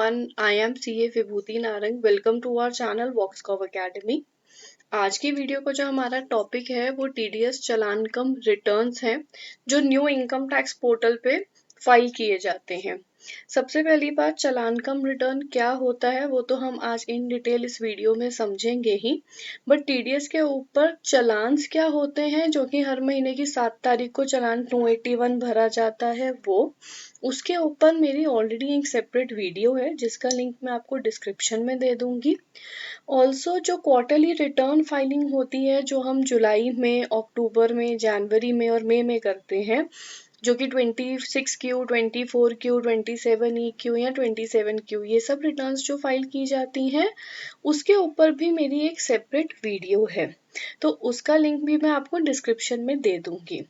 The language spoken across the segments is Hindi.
everyone. I am CA Vibhuti Narang. Welcome to our channel Voxcov Academy. आज की वीडियो को जो हमारा टॉपिक है वो TDS चालान कम रिटर्न्स हैं जो न्यू इनकम टैक्स पोर्टल पे फाइल किए जाते हैं। सबसे पहली बात, चालान कम रिटर्न क्या होता है वो तो हम आज इन डिटेल इस वीडियो में समझेंगे ही, बट TDS के ऊपर चालान्स क्या होते हैं जो कि हर महीने की 7 तारीख को चालान 281 भरा जाता है वो उसके ऊपर मेरी ऑलरेडी एक सेपरेट वीडियो है जिसका लिंक मैं आपको डिस्क्रिप्शन में दे दूंगी। ऑल्सो जो क्वार्टरली रिटर्न फाइलिंग होती है जो हम जुलाई में, अक्टूबर में, जनवरी में और मई में करते हैं, जो कि 26Q, 24Q, 27EQ या 27Q ये सब रिटर्न्स जो फाइल की जाती हैं उसके ऊपर भी मेरी एक सेपरेट वीडियो है, तो उसका लिंक भी मैं आपको डिस्क्रिप्शन में दे दूंगी।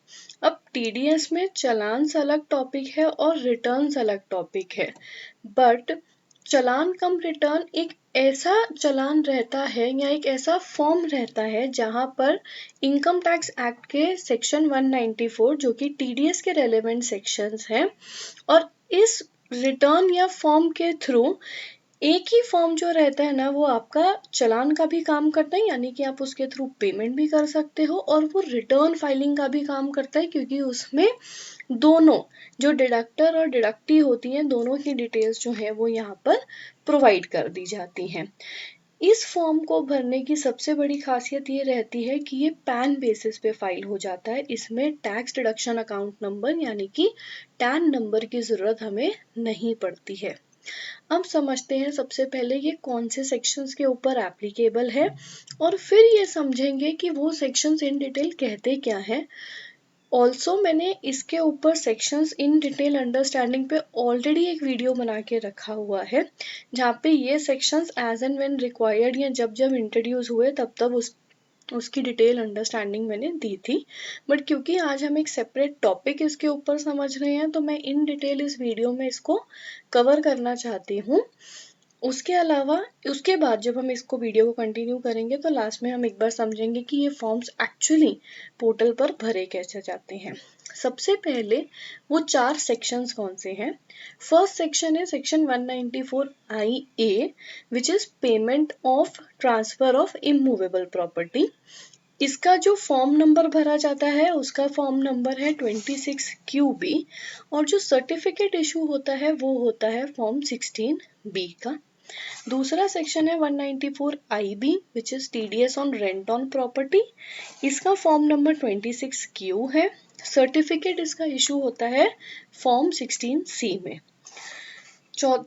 अब TDS में चालान्स अलग टॉपिक है और रिटर्न्स अलग टॉपिक है, बट चालान कम रिटर्न एक ऐसा चालान रहता है या एक ऐसा फॉर्म रहता है जहां पर इनकम टैक्स एक्ट के सेक्शन 194 जो कि TDS के रेलेवेंट सेक्शंस हैं, और इस रिटर्न या फॉर्म के थ्रू एक ही फॉर्म जो रहता है ना वो आपका चालान का भी काम करता है, यानी कि आप उसके थ्रू पेमेंट भी कर सकते हो, और वो रिटर्न फाइलिंग का भी काम करता है क्योंकि उसमें दोनों जो डिडक्टर और डिडक्टी होती हैं दोनों की डिटेल्स जो है वो यहाँ पर प्रोवाइड कर दी जाती हैं। इस फॉर्म को भरने की सबसे बड़ी खासियत ये रहती है कि ये पैन बेसिस पे फाइल हो जाता है। इसमें टैक्स डिडक्शन अकाउंट नंबर यानी कि टैन नंबर की जरूरत हमें नहीं पड़ती है। अब समझते हैं सबसे पहले ये कौन से सेक्शंस के ऊपर एप्लीकेबल है और फिर ये समझेंगे कि वो सेक्शंस इन डिटेल कहते क्या हैं। ऑल्सो मैंने इसके ऊपर सेक्शंस इन डिटेल अंडरस्टैंडिंग पे ऑलरेडी एक वीडियो बना के रखा हुआ है जहाँ पे ये sections as and when required या जब जब इंट्रोड्यूस हुए तब उसकी डिटेल अंडरस्टैंडिंग मैंने दी थी, बट क्योंकि आज हम एक सेपरेट टॉपिक इसके ऊपर समझ रहे हैं तो मैं इन डिटेल इस वीडियो में इसको कवर करना चाहती हूँ। उसके अलावा उसके बाद जब हम इसको वीडियो को कंटिन्यू करेंगे तो लास्ट में हम एक बार समझेंगे कि ये फॉर्म्स एक्चुअली पोर्टल पर भरे कैसे जाते हैं। सबसे पहले वो 4 सेक्शंस कौन से हैं। फर्स्ट सेक्शन है section 194IA which is payment of transfer of immovable property. इसका जो फॉर्म नंबर भरा जाता है उसका फॉर्म नंबर है 26QB और जो सर्टिफिकेट इशू होता है वो होता है फॉर्म 16B का। दूसरा सेक्शन है 194IB which is TDS on rent on property. इसका फॉर्म नंबर 26Q है। सर्टिफिकेट इसका इशू होता है फॉर्म 16C में।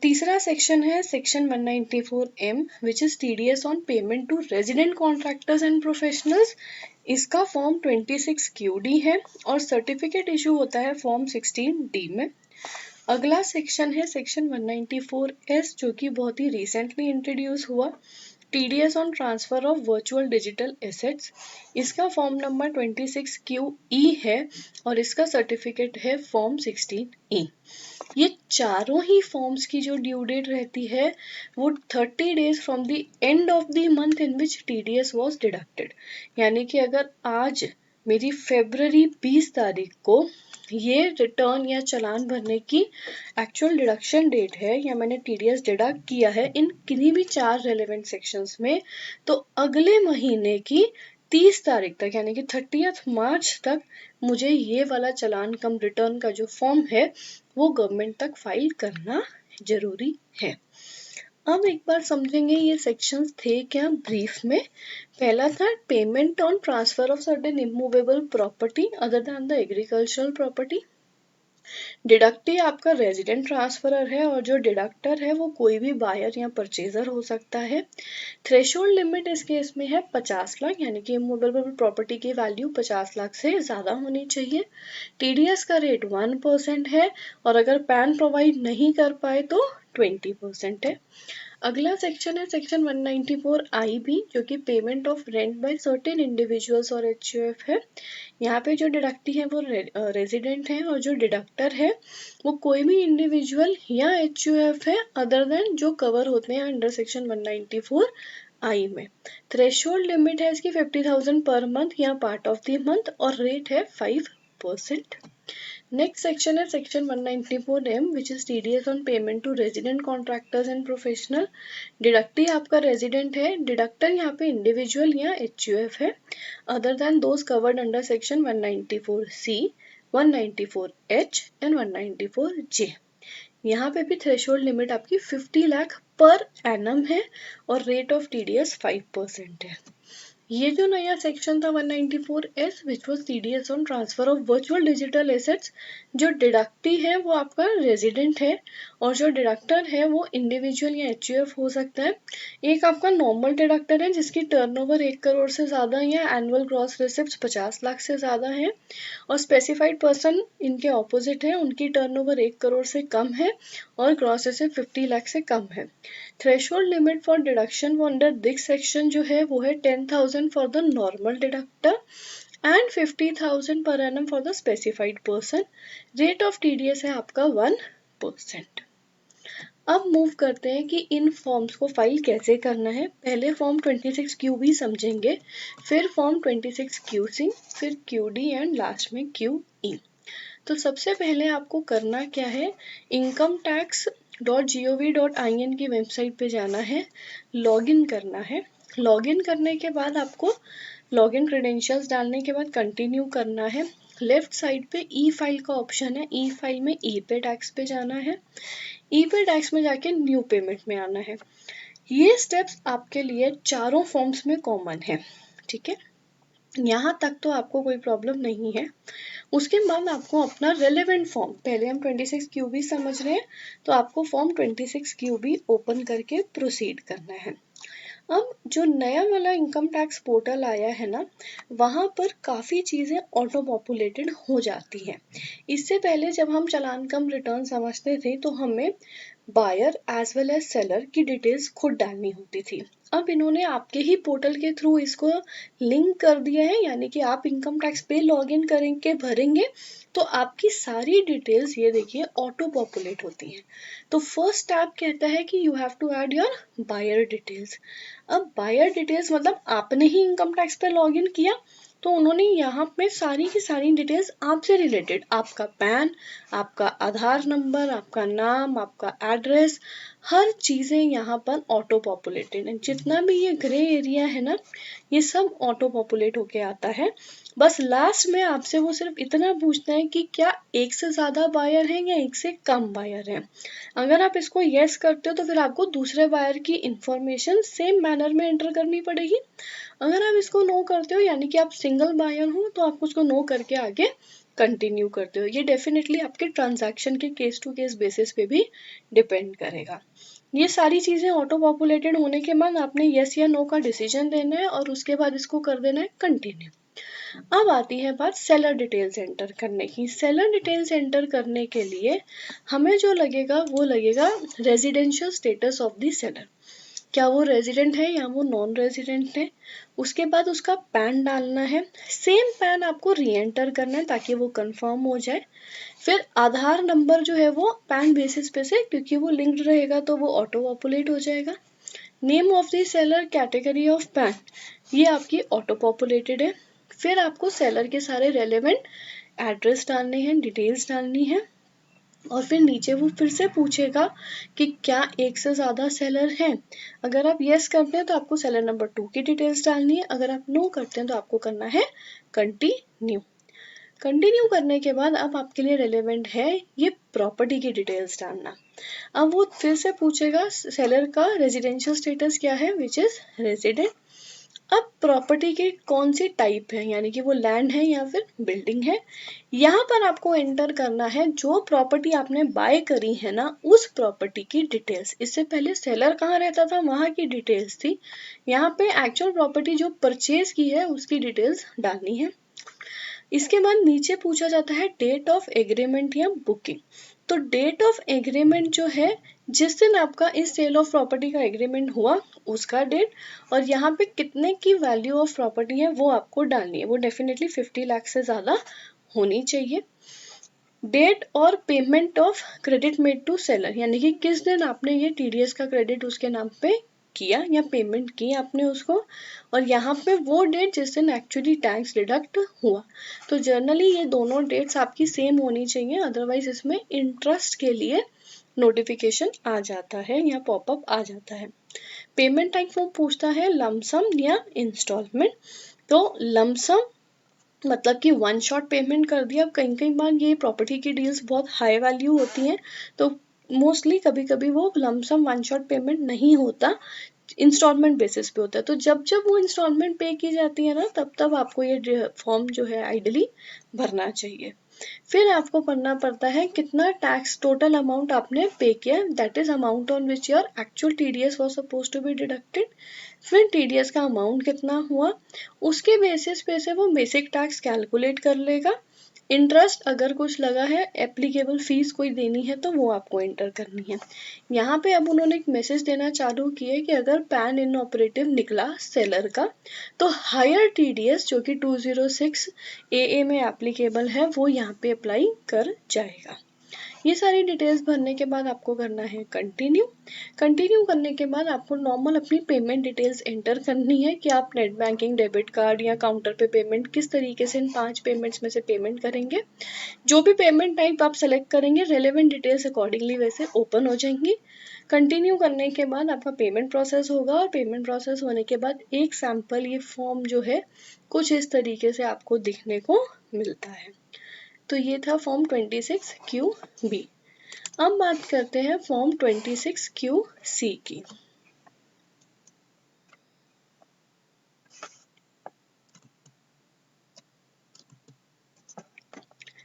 तीसरा सेक्शन है section 194M which is TDS on payment to resident contractors and professionals. इसका फॉर्म 26QD है और सर्टिफिकेट इशू होता है फॉर्म 16D में। अगला सेक्शन है सेक्शन 194S जो कि बहुत ही रिसेंटली इंट्रोड्यूस हुआ, TDS on transfer of virtual digital assets. इसका फॉर्म नंबर 26QE है और इसका सर्टिफिकेट है फॉर्म 16E। ये चारों ही फॉर्म्स की जो ड्यू डेट रहती है वो 30 days from the end of the month in which TDS was deducted, यानी कि अगर आज मेरी फरवरी 20 तारीख को ये रिटर्न या चालान भरने की एक्चुअल डिडक्शन डेट है या मैंने TDS डिडक्ट किया है इन किन्हीं भी 4 रेलेवेंट सेक्शंस में, तो अगले महीने की 30 तारीख तक यानी कि 30 मार्च तक मुझे ये वाला चालान कम रिटर्न का जो फॉर्म है वो गवर्नमेंट तक फाइल करना जरूरी है। अब एक बार समझेंगे ये सेक्शंस थे क्या ब्रीफ में। पहला था payment on transfer of certain immovable property other than the agricultural property. Deductee आपका रेजिडेंट ट्रांसफरर है और जो डिडक्टर है वो कोई भी बायर या परचेजर हो सकता है। थ्रेशोल्ड लिमिट इस केस में है 50 लाख, यानी कि इमूवेबल प्रॉपर्टी की वैल्यू 50 लाख से ज्यादा होनी चाहिए। TDS का रेट 1% है और अगर पैन प्रोवाइड नहीं कर पाए तो 20% है। अगला सेक्शन है सेक्शन 194IB जो कि payment of rent by certain individuals और HUF है। यहाँ पे जो डिडक्टी है वो रेजिडेंट है और जो डिडक्टर है वो कोई भी इंडिविजुअल या HUF है अदर देन जो कवर होते हैं अंडर सेक्शन 194I में। थ्रेशोल्ड लिमिट है इसकी 50,000 पर मंथ या पार्ट ऑफ द मंथ और रेट है 5%। नेक्स्ट सेक्शन है section 194M which is TDS on payment to resident contractors and professional. Deductee आपका रेजिडेंट है, डिडक्टर यहाँ पे इंडिविजुअल या HUF है other than those covered under section 194C, 194H and 194J। यहाँ पे भी थ्रेशोल्ड लिमिट आपकी 50 लाख पर एनम है और रेट ऑफ TDS 5% है। ये जो नया सेक्शन था 194S which was TDS on transfer of virtual digital assets, जो डिडक्टी है वो आपका रेजिडेंट है और जो डिडक्टर है वो इंडिविजुअल या HUF हो सकता है। एक आपका नॉर्मल डिडक्टर है जिसकी टर्नओवर 1 करोड़ से ज़्यादा या एनुअल ग्रॉस रिसिप्ट्स 50 लाख से ज़्यादा है, और स्पेसिफाइड पर्सन इनके ऑपोजिट है, उनकी टर्नओवर 1 करोड़ से कम है और ग्रॉस रिसिप्ट 50 लाख से कम है। Threshold limit for deduction under this section जो है वो है 10,000 for the normal deductor and 50,000 per annum for the specified person. Rate of TDS है आपका 1%। अब मूव करते हैं कि इन फॉर्म्स को फाइल कैसे करना है। पहले फॉर्म 26QB समझेंगे, फिर फॉर्म 26QC, फिर QD एंड लास्ट में QE। तो सबसे पहले आपको करना क्या है, incometax.gov.in की वेबसाइट पे जाना है, लॉगिन करना है। लॉगिन करने के बाद आपको लॉगिन क्रेडेंशियल्स डालने के बाद कंटिन्यू करना है। लेफ्ट साइड पे ई फाइल का ऑप्शन है, ई फाइल में ई पे टैक्स पे जाना है, ई पे टैक्स में जाके न्यू पेमेंट में आना है। ये स्टेप्स आपके लिए चारों फॉर्म्स में कॉमन है, ठीक है, यहाँ तक तो आपको कोई प्रॉब्लम नहीं है। उसके बाद आपको अपना रेलेवेंट फॉर्म, पहले हम 26QB समझ रहे हैं तो आपको फॉर्म 26QB ओपन करके प्रोसीड करना है। अब जो नया वाला इनकम टैक्स पोर्टल आया है ना, वहाँ पर काफ़ी चीज़ें ऑटो पॉपुलेटेड हो जाती हैं। इससे पहले जब हम चालान कम रिटर्न समझते थे तो हमें buyer as well as seller की डिटेल्स खुद डालनी होती थी। अब इन्होंने आपके ही पोर्टल के थ्रू इसको लिंक कर दिया है, यानी कि आप इनकम टैक्स पे लॉगिन करेंगे, भरेंगे तो आपकी सारी डिटेल्स ये देखिए ऑटो पॉपुलेट होती हैं। तो फर्स्ट स्टेप कहता है कि you have to add your buyer details. अब बायर डिटेल्स मतलब आपने ही इनकम टैक्स पे लॉगिन किया तो उन्होंने यहाँ पे सारी की सारी डिटेल्स आपसे रिलेटेड, आपका पैन, आपका आधार नंबर, आपका नाम, आपका एड्रेस, हर चीज़ें यहाँ पर ऑटो पॉपुलेटेड है। जितना भी ये ग्रे एरिया है ना, ये सब ऑटो पॉपुलेट होके आता है। बस लास्ट में आपसे वो सिर्फ इतना पूछता है कि क्या एक से ज़्यादा बायर हैं या एक से कम बायर हैं। अगर आप इसको यस करते हो तो फिर आपको दूसरे बायर की इंफॉर्मेशन सेम मैनर में एंटर करनी पड़ेगी। अगर आप इसको नो करते हो यानी कि आप सिंगल बायर हो तो आप उसको नो करके आगे कंटिन्यू करते हो। ये डेफिनेटली आपके ट्रांजैक्शन के केस टू केस बेसिस पे भी डिपेंड करेगा। ये सारी चीज़ें ऑटो पॉपुलेटेड होने के बाद आपने यस या नो का डिसीजन देना है और उसके बाद इसको कर देना है कंटिन्यू। अब आती है बात सेलर डिटेल्स एंटर करने की। सेलर डिटेल्स एंटर करने के लिए हमें जो लगेगा वो लगेगा residential status of the seller, क्या वो रेजिडेंट है या वो नॉन रेजिडेंट है। उसके बाद उसका पैन डालना है, सेम पैन आपको री एंटर करना है ताकि वो कंफर्म हो जाए। फिर आधार नंबर जो है वो पैन बेसिस पे से, क्योंकि वो लिंक्ड रहेगा तो वो ऑटो पॉपुलेट हो जाएगा। Name of the seller, category of pan, ये आपकी ऑटो पॉपुलेटेड है। फिर आपको सेलर के सारे रेलेवेंट एड्रेस डालने हैं, डिटेल्स डालनी है और फिर नीचे वो फिर से पूछेगा कि क्या एक से ज़्यादा सेलर हैं। अगर आप यस करते हैं तो आपको सेलर नंबर 2 की डिटेल्स डालनी है, अगर आप नो करते हैं तो आपको करना है कंटिन्यू। कंटिन्यू करने के बाद अब आपके लिए रेलेवेंट है ये प्रॉपर्टी की डिटेल्स डालना। अब वो फिर से पूछेगा सेलर का रेजिडेंशियल स्टेटस क्या है, विच इज रेजिडेंट। अब प्रॉपर्टी के कौन सी टाइप है, यानी कि वो लैंड है या फिर बिल्डिंग है। यहाँ पर आपको एंटर करना है जो प्रॉपर्टी आपने बाय करी है ना, उस प्रॉपर्टी की डिटेल्स। इससे पहले सेलर कहाँ रहता था वहाँ की डिटेल्स थी, यहाँ पे एक्चुअल प्रॉपर्टी जो परचेज की है उसकी डिटेल्स डालनी है। इसके बाद नीचे पूछा जाता है डेट ऑफ एग्रीमेंट या बुकिंग। तो डेट ऑफ एग्रीमेंट जो है, जिस दिन आपका इस सेल ऑफ प्रॉपर्टी का एग्रीमेंट हुआ उसका डेट, और यहाँ पे कितने की वैल्यू ऑफ प्रॉपर्टी है वो आपको डालनी है। वो डेफिनेटली 50 लाख से ज़्यादा होनी चाहिए। डेट और payment of credit made to seller, यानी कि किस दिन आपने ये TDS का क्रेडिट उसके नाम पे किया या पेमेंट की आपने उसको, और यहाँ पे वो डेट जिस दिन एक्चुअली टैक्स डिडक्ट हुआ। तो जनरली ये दोनों डेट्स आपकी सेम होनी चाहिए, अदरवाइज इसमें इंटरेस्ट के लिए नोटिफिकेशन आ जाता है या पॉपअप आ जाता है। पेमेंट टाइप वो पूछता है लमसम या इंस्टॉलमेंट। तो लमसम मतलब कि वन शॉट पेमेंट कर दिया। अब कई कई बार ये प्रॉपर्टी की डील्स बहुत हाई वैल्यू होती हैं, तो मोस्टली कभी कभी वो लमसम वन शॉट पेमेंट नहीं होता, इंस्टॉलमेंट बेसिस पे होता है। तो जब जब वो इंस्टॉलमेंट पे की जाती है ना, तब तब आपको ये फॉर्म जो है आइडली भरना चाहिए। फिर आपको पढ़ना पड़ता है कितना टैक्स टोटल अमाउंट आपने पे किया, that is amount on which your actual TDS was supposed to be deducted. फिर टीडीएस का अमाउंट कितना हुआ, उसके बेसिस पे से वो बेसिक टैक्स कैलकुलेट कर लेगा। इंटरेस्ट अगर कुछ लगा है, एप्लीकेबल फीस कोई देनी है तो वो आपको एंटर करनी है। यहाँ पे अब उन्होंने एक मैसेज देना चालू किया कि अगर पैन इनऑपरेटिव निकला सेलर का, तो हायर टीडीएस जो कि 206 AA में एप्लीकेबल है वो यहाँ पे अप्लाई कर जाएगा। ये सारी डिटेल्स भरने के बाद आपको करना है कंटिन्यू। कंटिन्यू करने के बाद आपको नॉर्मल अपनी पेमेंट डिटेल्स एंटर करनी है कि आप नेट बैंकिंग, डेबिट कार्ड या काउंटर पे पेमेंट किस तरीके से इन 5 पेमेंट्स में से पेमेंट करेंगे। जो भी पेमेंट टाइप आप सेलेक्ट करेंगे, रेलेवेंट डिटेल्स अकॉर्डिंगली वैसे ओपन हो जाएंगी। कंटिन्यू करने के बाद आपका पेमेंट प्रोसेस होगा, और पेमेंट प्रोसेस होने के बाद एक सैंपल ये फॉर्म जो है कुछ इस तरीके से आपको दिखने को मिलता है। तो ये था फॉर्म 26QB। अब बात करते हैं फॉर्म 26QC की।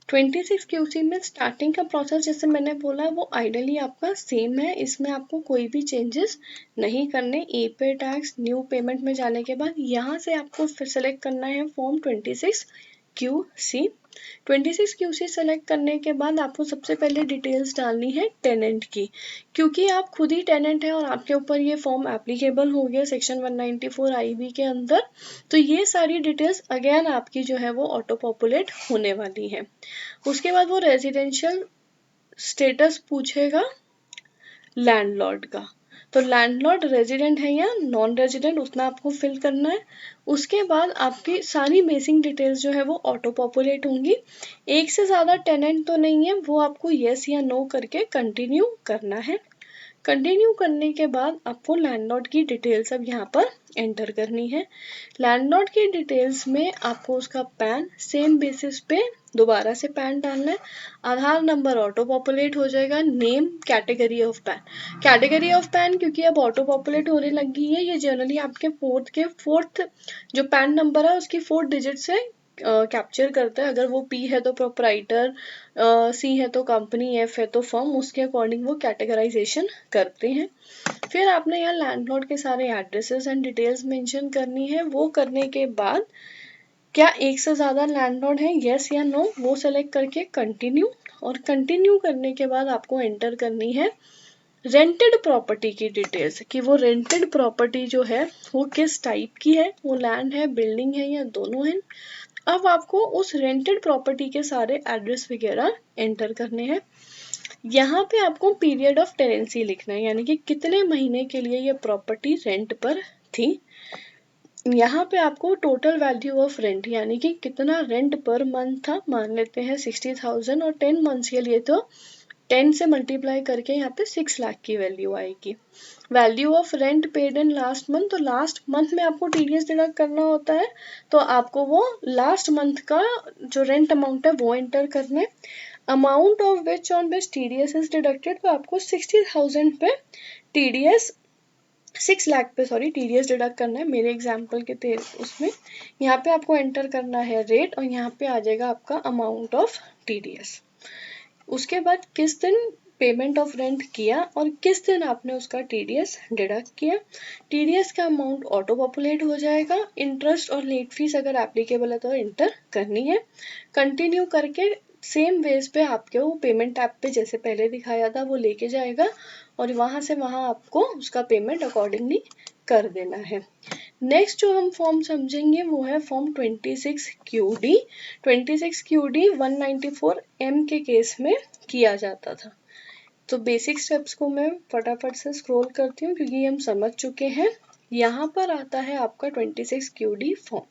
26QC में स्टार्टिंग का प्रोसेस जैसे मैंने बोला वो आइडली आपका सेम है, इसमें आपको कोई भी चेंजेस नहीं करने। ए पे टैक्स न्यू पेमेंट में जाने के बाद यहाँ से आपको फिर सेलेक्ट करना है फॉर्म 26QC। 26QC सेलेक्ट करने के बाद आपको सबसे पहले डिटेल्स डालनी है टेनेंट की, क्योंकि आप खुद ही टेनेंट है और आपके ऊपर ये फॉर्म एप्लीकेबल हो गया सेक्शन 194 IB के अंदर। तो ये सारी डिटेल्स अगेन आपकी जो है वो ऑटो पॉपुलेट होने वाली है। उसके बाद वो रेजिडेंशियल स्टेटस पूछेगा लैंडलॉर्ड का, तो लैंडलॉर्ड रेजिडेंट है या नॉन रेजिडेंट उतना आपको फिल करना है। उसके बाद आपकी सारी बेसिक डिटेल्स जो है वो ऑटो पॉपुलेट होंगी। एक से ज़्यादा टेनेंट तो नहीं है, वो आपको येस या नो करके कंटिन्यू करना है। कंटिन्यू करने के बाद आपको लैंडलॉर्ड की डिटेल्स अब यहाँ पर एंटर करनी है। लैंडलॉर्ड की डिटेल्स में आपको उसका पैन सेम बेसिस पे दोबारा से पैन डालना है। आधार नंबर ऑटो पॉपुलेट हो जाएगा। Name, category of pan, category of pan क्योंकि अब ऑटो पॉपुलेट होने लगी है, ये जनरली आपके फोर्थ जो पैन नंबर है उसकी 4 डिजिट से कैप्चर करता है। अगर वो P है तो प्रोप्राइटर, C है तो कंपनी, F है तो फर्म, उसके अकॉर्डिंग वो कैटेगराइजेशन करते हैं। फिर आपने यहाँ लैंडलॉर्ड के सारे एड्रेसेस एंड डिटेल्स मेंशन करनी है। वो करने के बाद क्या एक से ज़्यादा लैंडलॉर्ड है, येस या नो, वो सेलेक्ट करके कंटिन्यू। और कंटिन्यू करने के बाद आपको एंटर करनी है रेंटेड प्रॉपर्टी की डिटेल्स, कि वो रेंटेड प्रॉपर्टी जो है वो किस टाइप की है, वो लैंड है, बिल्डिंग है या दोनों है। अब आपको उस रेंटेड प्रॉपर्टी के सारे एड्रेस वगैरह एंटर करने हैं। यहाँ पे आपको पीरियड ऑफ टेनेंसी लिखना है, यानी कि कितने महीने के लिए ये प्रॉपर्टी रेंट पर थी। यहाँ पे आपको टोटल वैल्यू ऑफ रेंट यानी कि कितना रेंट पर मंथ था, मान लेते हैं 60,000, और 10 मंथ्स के लिए तो 10 से मल्टीप्लाई करके यहाँ पे 6 लाख की वैल्यू आएगी। Value of rent paid in last month, तो लास्ट मंथ में आपको टीडीएस डिडक्ट करना होता है, तो आपको वो लास्ट मंथ का जो रेंट अमाउंट है वो एंटर करना है। Amount of which on which TDS is deducted, तो आपको 60,000 पे टीडीएस 6 लाख पे टीडीएस डिडक्ट करना है मेरे एग्जाम्पल के उसमें। यहाँ पे आपको एंटर करना है रेट, और यहाँ पे आ जाएगा आपका अमाउंट ऑफ टीडीएस। उसके बाद किस दिन पेमेंट ऑफ रेंट किया और किस दिन आपने उसका टीडीएस डिडक्ट किया। टीडीएस का अमाउंट ऑटो पॉपुलेट हो जाएगा। इंटरेस्ट और लेट फीस अगर एप्लीकेबल है तो एंटर करनी है। कंटिन्यू करके सेम वेज पे आपके वो पेमेंट ऐप पे जैसे पहले दिखाया था वो लेके जाएगा, और वहां से वहां आपको उसका पेमेंट अकॉर्डिंगली कर देना है। नेक्स्ट जो हम फॉर्म समझेंगे वो है फॉर्म 26QD। 26QD 194M के केस में किया जाता था। तो बेसिक स्टेप्स को मैं फटाफट से स्क्रॉल करती हूँ क्योंकि हम समझ चुके हैं। यहाँ पर आता है आपका 26 QD फॉर्म।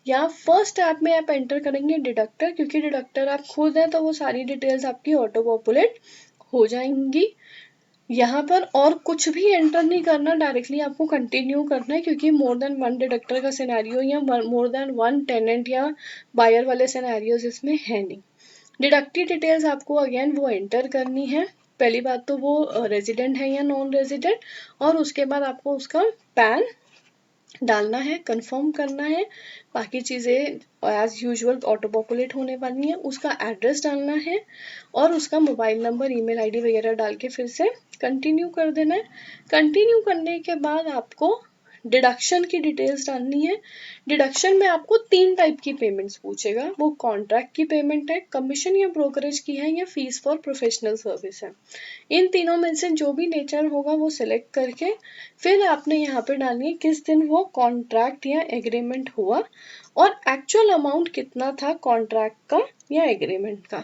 यहाँ फर्स्ट ऐप में आप एंटर करेंगे डिडक्टर, क्योंकि डिडक्टर आप खुद हैं तो वो सारी डिटेल्स आपकी ऑटो पॉपुलेट हो जाएंगी। यहाँ पर और कुछ भी एंटर नहीं करना, डायरेक्टली आपको कंटिन्यू करना है, क्योंकि मोर देन वन डिडक्टर का सिनेरियो या मोर देन वन टेनेंट या बायर वाले सिनेरियोज इसमें है नहीं। डिडक्टिव डिटेल्स आपको अगेन वो एंटर करनी है। पहली बात तो वो रेजिडेंट है या नॉन रेजिडेंट, और उसके बाद आपको उसका पैन डालना है, कंफर्म करना है। बाकी चीज़ें एज यूजुअल ऑटो पॉपुलेट होने वाली हैं। उसका एड्रेस डालना है और उसका मोबाइल नंबर, ईमेल आईडी वगैरह डाल के फिर से कंटिन्यू कर देना है। कंटिन्यू करने के बाद आपको डिडक्शन की डिटेल्स डालनी है। डिडक्शन में आपको 3 टाइप की पेमेंट्स पूछेगा। वो कॉन्ट्रैक्ट की पेमेंट है, कमीशन या ब्रोकरेज की है, या फीस फॉर प्रोफेशनल सर्विस है। इन तीनों में से जो भी नेचर होगा वो सिलेक्ट करके फिर आपने यहाँ पे डालनी है किस दिन वो कॉन्ट्रैक्ट या एग्रीमेंट हुआ और एक्चुअल अमाउंट कितना था कॉन्ट्रैक्ट का या एग्रीमेंट का।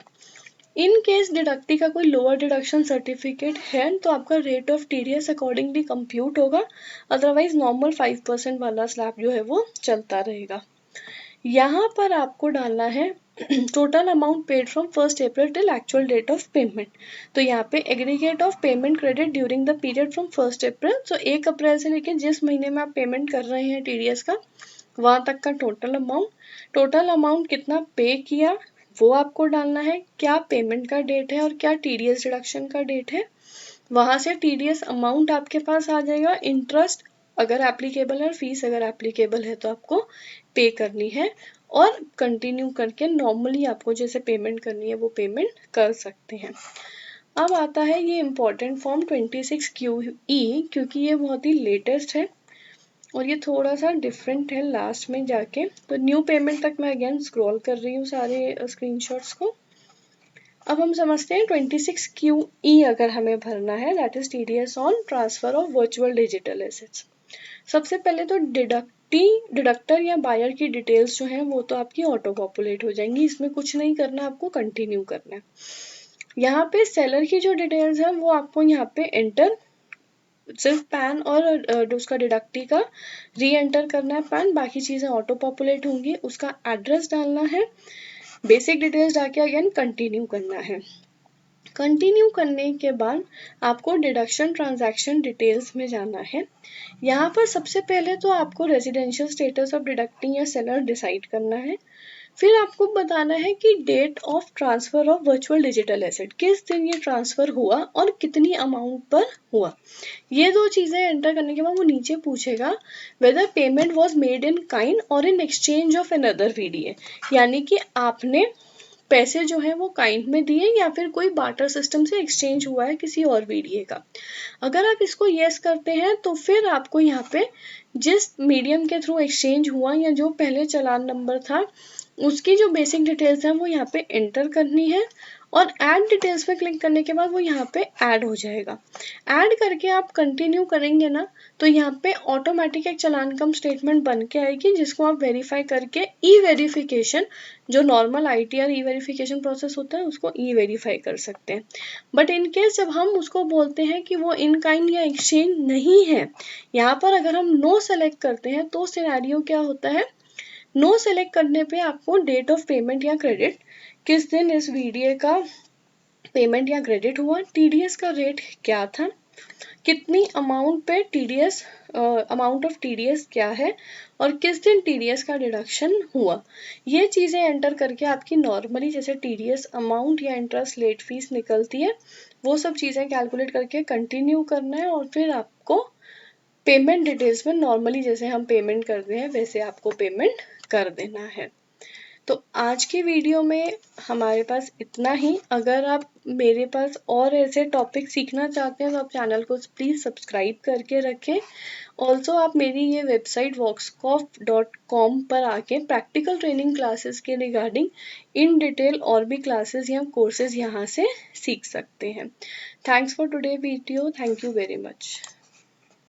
इन केस डिडक्टी का कोई लोअर डिडक्शन सर्टिफिकेट है तो आपका rate of TDS accordingly compute होगा, अदरवाइज नॉर्मल 5% वाला स्लैब जो है वो चलता रहेगा। यहाँ पर आपको डालना है total amount paid from 1 April till actual date of payment. तो यहाँ पे aggregate of payment credit during the period from 1 April, तो 1 अप्रैल से लेके जिस महीने में आप पेमेंट कर रहे हैं टीडीएस का वहां तक का टोटल अमाउंट कितना पे किया वो आपको डालना है, क्या पेमेंट का डेट है और क्या टीडीएस डिडक्शन का डेट है। वहां से टीडीएस अमाउंट आपके पास आ जाएगा, इंटरेस्ट अगर एप्लीकेबल है और फीस अगर एप्लीकेबल है तो आपको पे करनी है, और कंटिन्यू करके नॉर्मली आपको जैसे पेमेंट करनी है वो पेमेंट कर सकते हैं। अब आता है ये इम्पोर्टेंट फॉर्म 26 QE, क्योंकि ये बहुत ही लेटेस्ट है और ये थोड़ा सा डिफरेंट है लास्ट में जाके। तो न्यू पेमेंट तक मैं अगेन स्क्रॉल कर रही हूँ सारे स्क्रीनशॉट्स को। अब हम समझते हैं 26 QE अगर हमें भरना है, that is TDS on transfer of virtual digital assets. सबसे पहले तो डिडक्टर या बायर की डिटेल्स जो हैं वो तो आपकी ऑटो पॉपुलेट हो जाएंगी, इसमें कुछ नहीं करना, आपको कंटिन्यू करना है। यहाँ पे सेलर की जो डिटेल्स है वो आपको यहाँ पे एंटर, सिर्फ पैन और उसका डिडक्टी का री एंटर करना है पैन, बाकी चीजें ऑटो पॉपुलेट होंगी। उसका एड्रेस डालना है, बेसिक डिटेल्स डाके अगेन कंटिन्यू करना है। कंटिन्यू करने के बाद आपको डिडक्शन ट्रांजैक्शन डिटेल्स में जाना है। यहाँ पर सबसे पहले तो आपको रेजिडेंशियल स्टेटस ऑफ डिडक्टिंग या सेलर डिसाइड करना है। फिर आपको बताना है कि date of transfer of virtual digital asset, किस दिन ये ट्रांसफर हुआ और कितनी अमाउंट पर हुआ। ये 2 चीजें एंटर करने के बाद वो नीचे पूछेगा whether payment was made in kind और in exchange of another VDA, यानी कि आपने पैसे जो है वो काइंड में दिए या फिर कोई बार्टर सिस्टम से एक्सचेंज हुआ है किसी और वीडीए का। अगर आप इसको यस करते हैं तो फिर आपको यहाँ पे जिस मीडियम के थ्रू एक्सचेंज हुआ या जो पहले चालान नंबर था उसकी जो बेसिक डिटेल्स हैं वो यहाँ पे एंटर करनी है, और ऐड डिटेल्स पे क्लिक करने के बाद वो यहाँ पे ऐड हो जाएगा। ऐड करके आप कंटिन्यू करेंगे ना तो यहाँ पे ऑटोमेटिक एक चालान कम स्टेटमेंट बन के आएगी, जिसको आप वेरीफाई करके ई वेरिफिकेशन, जो नॉर्मल ITR ई वेरिफिकेशन प्रोसेस होता है उसको ई वेरीफाई कर सकते हैं। बट इन केस जब हम उसको बोलते हैं कि वो इन काइंड या एक्सचेंज नहीं है, यहाँ पर अगर हम नो सेलेक्ट करते हैं तो सिनेरियो क्या होता है, नो सेलेक्ट करने पे आपको डेट ऑफ पेमेंट या क्रेडिट, किस दिन इस वीडीए का पेमेंट या क्रेडिट हुआ, टीडीएस का रेट क्या था, कितनी अमाउंट पे टीडीएस, अमाउंट ऑफ टीडीएस क्या है, और किस दिन टीडीएस का डिडक्शन हुआ। ये चीजें एंटर करके आपकी नॉर्मली जैसे टीडीएस अमाउंट या इंटरेस्ट लेट फीस निकलती है वो सब चीजें कैलकुलेट करके कंटिन्यू करना है, और फिर आपको पेमेंट डिटेल्स में नॉर्मली जैसे हम पेमेंट करते हैं वैसे आपको पेमेंट कर देना है। तो आज की वीडियो में हमारे पास इतना ही। अगर आप मेरे पास और ऐसे टॉपिक सीखना चाहते हैं तो आप चैनल को प्लीज़ सब्सक्राइब करके रखें। ऑल्सो आप मेरी ये वेबसाइट voxcov.com पर आके प्रैक्टिकल ट्रेनिंग क्लासेस के रिगार्डिंग इन डिटेल और भी क्लासेस या कोर्सेज यहाँ से सीख सकते हैं। Thanks for today video, thank you very much.